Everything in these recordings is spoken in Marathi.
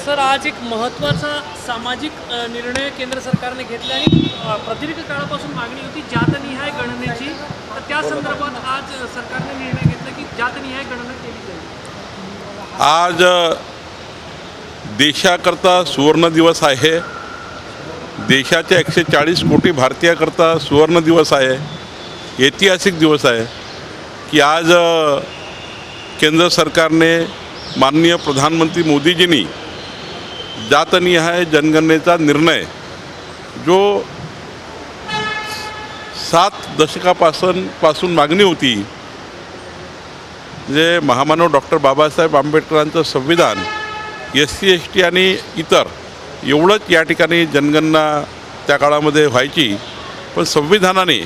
सर, आज एक महत्त्वाचा सामाजिक निर्णय केंद्र सरकारने घेतला आणि प्रदीर्घ काळापासून मागणी होती जातनिहाय गणनेची. तर त्या संदर्भात आज सरकारने निर्णय घेतला की जातनिहाय गणना केली जाईल. आज देशाकरता सुवर्ण दिवस आहे. देशाच्या 140 कोटी भारतीयाकरता सुवर्ण दिवस आहे. ऐतिहासिक दिवस आहे की आज केंद्र सरकारने माननीय प्रधानमंत्री मोदीजींनी जातनिहाय जनगणनेचा निर्णय जो 7 दशकापासून मागणी होती, जे महामानव डॉक्टर बाबासाहेब आंबेडकरांचं संविधान SC ST आणि इतर एवढंच या ठिकाणी जनगणना त्या काळामध्ये व्हायची, पण संविधानाने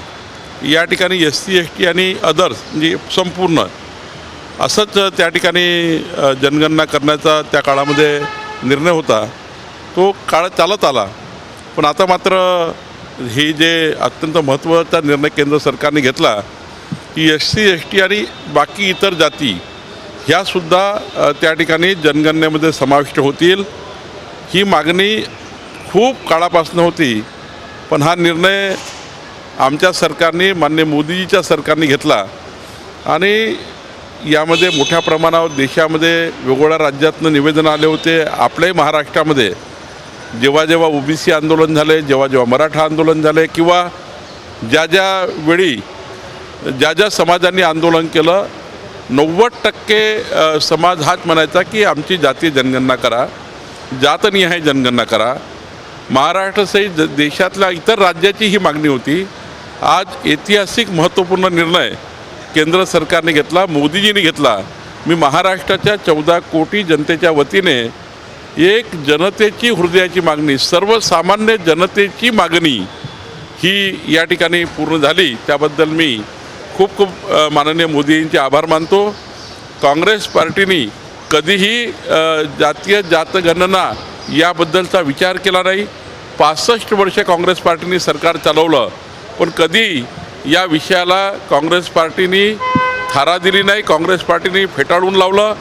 या ठिकाणी SC ST आणि अदर्स म्हणजे संपूर्ण असंच त्या ठिकाणी जनगणना करण्याचा त्या काळामध्ये निर्णय होता. तो काळ चालत आला, पण आता मात्र हे जे अत्यंत महत्त्वाचा निर्णय केंद्र सरकारने घेतला की SC ST आणि बाकी इतर जाती ह्यासुद्धा त्या ठिकाणी जनगणनेमध्ये समाविष्ट होतील. ही मागणी खूप काळापासून होती, पण हा निर्णय आमच्या सरकारने, माननीय मोदीजीच्या सरकारने घेतला आणि यामध्ये मोठ्या प्रमाणावर देशामध्ये वेगवेगळ्या राज्यातनं निवेदन आले होते. आपल्याही महाराष्ट्रामध्ये जेव्हा जेव्हा OBC आंदोलन झाले, जेव्हा जेव्हा मराठा आंदोलन झाले किंवा ज्या ज्या समाजांनी आंदोलन केलं, 90% समाज हाच म्हणायचा की आमची जातीय जनगणना करा, जातनिहाय जनगणना करा. महाराष्ट्रासहित देशातल्या इतर राज्याची ही मागणी होती. आज ऐतिहासिक महत्त्वपूर्ण निर्णय केंद्र सरकारने घेतला, मोदीजींनी घेतला. मी महाराष्ट्राच्या 14 कोटी जनतेच्या वतीने एक जनतेची हृदयाची मागणी, सर्वसामान्य जनतेची मागणी ही या ठिकाणी पूर्ण झाली. त्याबद्दल मी खूप खूप माननीय मोदींचे आभार मानतो. काँग्रेस पार्टीने कधीही जातीय जातगणना याबद्दलचा विचार केला नाही. 65 वर्षे काँग्रेस पार्टीने सरकार चालवलं, पण कधी या विषयाला काँग्रेस पार्टीने थारा दिली नाही. काँग्रेस पार्टीने फेटाळून लावलं,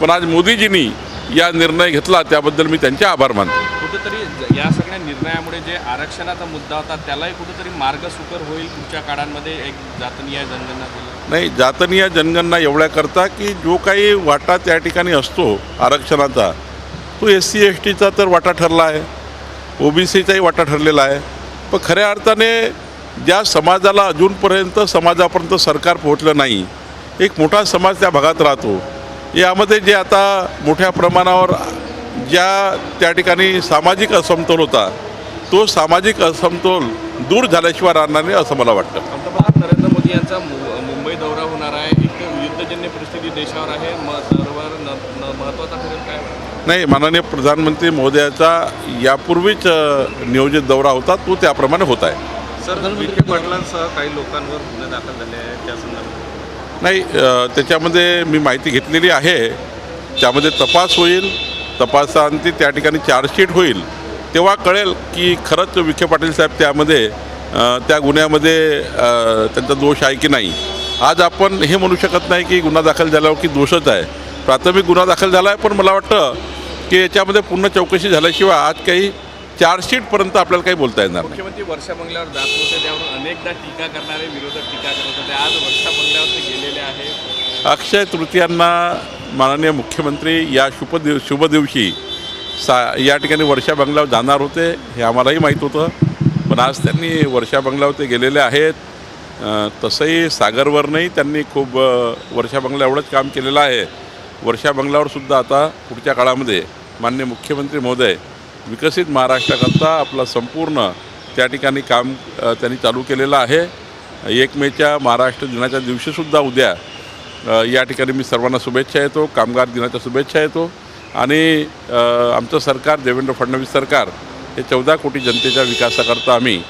पण आज मोदीजींनी या निर्णय घेतला, त्याबद्दल मी त्यांचे आभार मानतो. कुठेतरी या सगळ्या निर्णयामुळे जे आरक्षणाचा मुद्दा होता त्यालाही कुठेतरी मार्ग सुकर होईल पुढच्या काळांमध्ये एक जातनिहाय जनगणना केली. नाही, जातनिहाय जनगणना एवढ्याकरता की जो काही वाटा त्या ठिकाणी असतो आरक्षणाचा, तो SC STचा तर वाटा ठरला आहे, OBCचाही वाटा ठरलेला आहे. पण खऱ्या अर्थाने ज्या समाजाला अजूनपर्यंत समाजापर्यंत सरकार पोहोचलं नाही, एक मोठा समाज त्या भागात राहतो. यामध्ये जे आता मोठ्या प्रमाणावर ज्या त्या ठिकाणी सामाजिक असमतोल होता, तो सामाजिक असमतोल दूर झाल्याशिवाय राहणार नाही असं मला वाटतं. पंतप्रधान नरेंद्र मोदी यांचा मुंबई दौरा होणार आहे. एक युद्धजन्य परिस्थिती देशावर आहे. महत्त्वाचा ठरेल काय? नाही, माननीय प्रधानमंत्री महोदयाचा यापूर्वीच नियोजित दौरा होता, तो त्याप्रमाणे होत आहे. सर, विखे पाटलांसह काही लोकांवर गुन्हे दाखल झाले आहेत, त्या संदर्भात नाही, त्याच्यामध्ये मी माहिती घेतलेली आहे. त्यामध्ये तपास होईल. तपासांती त्या ठिकाणी चार्जशीट होईल, तेव्हा कळेल की खरंच विखे पाटील साहेब त्यामध्ये त्या गुन्ह्यामध्ये त्यांचा दोष आहे की नाही. आज आपण हे म्हणू शकत नाही की गुन्हा दाखल झाल्यावर की दोषच आहे. प्राथमिक गुन्हा दाखल झाला आहे, पण मला वाटतं की याच्यामध्ये पूर्ण चौकशी झाल्याशिवाय आज काही चार्जशीटपर्यंत आपल्याला काही बोलता येणार नाही. मुख्यमंत्री वर्षा बंगल्यावर जात होते, त्यावर अनेकदा टीका करणारे विरोधक टीका करत होते. आज वर्षा बंगल्यावर ते गेलेले आहेत. अक्षय तृतीयांना माननीय मुख्यमंत्री या शुभ दिवशी या ठिकाणी वर्षा बंगल्यावर जाणार होते, हे आम्हालाही माहीत होतं. पण आज त्यांनी वर्षा बंगल्यावर ते गेलेले आहेत. तसंही सागरवरनंही त्यांनी खूप वर्षा बंगला एवढंच काम केलेलं आहे. वर्षा बंगल्यावरसुद्धा आता पुढच्या काळामध्ये माननीय मुख्यमंत्री महोदय विकसित महाराष्ट्राकरता आपलं संपूर्ण त्या ठिकाणी काम त्यांनी चालू केलेलं आहे. 1 मेच्या महाराष्ट्र दिनाच्या दिवशीसुद्धा उद्या या ठिकाणी मी सर्वांना शुभेच्छा येतो, कामगार दिनाच्या शुभेच्छा येतो. आणि आमचं सरकार, देवेंद्र फडणवीस सरकार, हे 14 कोटी जनतेच्या विकासाकरता आम्ही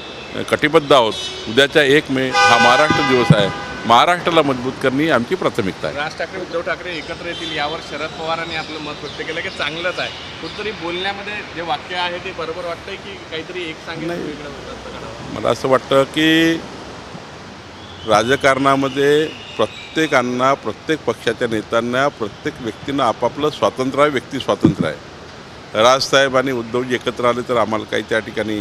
कटिबद्ध आहोत. उद्याच्या 1 मे हा महाराष्ट्र दिवस आहे. महाराष्ट्राला मजबूत करणे आमची प्राथमिकता आहे. राज ठाकरे, उद्धव ठाकरे एकत्र येतील यावर शरद पवारांनी आपलं मत व्यक्त केलं की चांगलंच आहे. कुठेतरी बोलण्यामध्ये जे वाक्य आहे ते बरोबर वाटतंय की काहीतरी एक सांगितलं वेगळं होतं? मला असं वाटतं की राजकारणामध्ये प्रत्येकांना, प्रत्येक पक्षाच्या नेत्यांना, प्रत्येक व्यक्तींना आपापलं स्वातंत्र्य आहे, व्यक्ती स्वातंत्र्य आहे. राजसाहेब आणि उद्धवजी एकत्र आले तर आम्हाला काही त्या ठिकाणी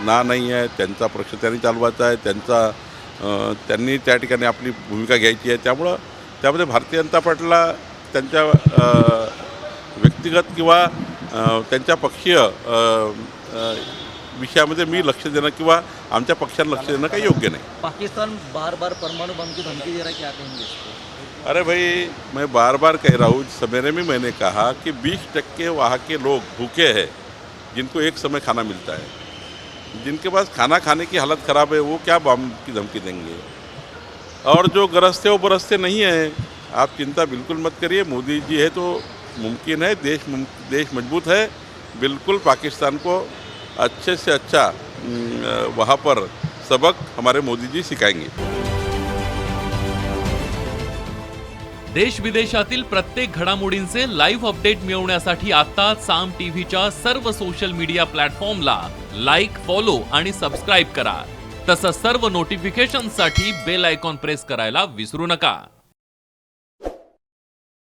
नाही आहे. त्यांचा पक्ष त्यांनी चालवायचा आहे, त्यांनी त्या ठिकाणी आपली भूमिका घ्यायची आहे. त्यामुळं त्यामध्ये भारतीय जनता पार्टीला त्यांच्या व्यक्तिगत किंवा त्यांच्या पक्षीय विषयामध्ये मी लक्ष देणं किंवा आमच्या पक्षाला लक्ष देणं काही योग्य नाही. पाकिस्तान बार बार परमाणु बम की धमकी दे रहा है, क्या कहेंगे इसको? अरे भाई, मैं बार बार कह रहा हूँ, सवेरे में मैंने कहा कि 20% वहाँ के लोग भूखे हैं जिनको एक समय खाना मिलता है. जिनके पास खाना खाने की हालत ख़राब है वो क्या बम की धमकी देंगे. और जो गरजते वो बरसते नहीं हैं. आप चिंता बिल्कुल मत करिए. मोदी जी है तो मुमकिन है. देश मजबूत है. बिल्कुल पाकिस्तान को अच्छे से अच्छा वहाँ पर सबक हमारे मोदी जी सिखाएंगे. देश विदेशातील प्रत्येक घडामोडींचे लाईव्ह अपडेट मिळवण्यासाठी आता साम टीव्हीच्या सर्व सोशल मीडिया प्लॅटफॉर्मला लाईक, फॉलो आणि सबस्क्राईब करा. तसंच सर्व नोटिफिकेशनसाठी बेल आयकॉन प्रेस करायला विसरू नका.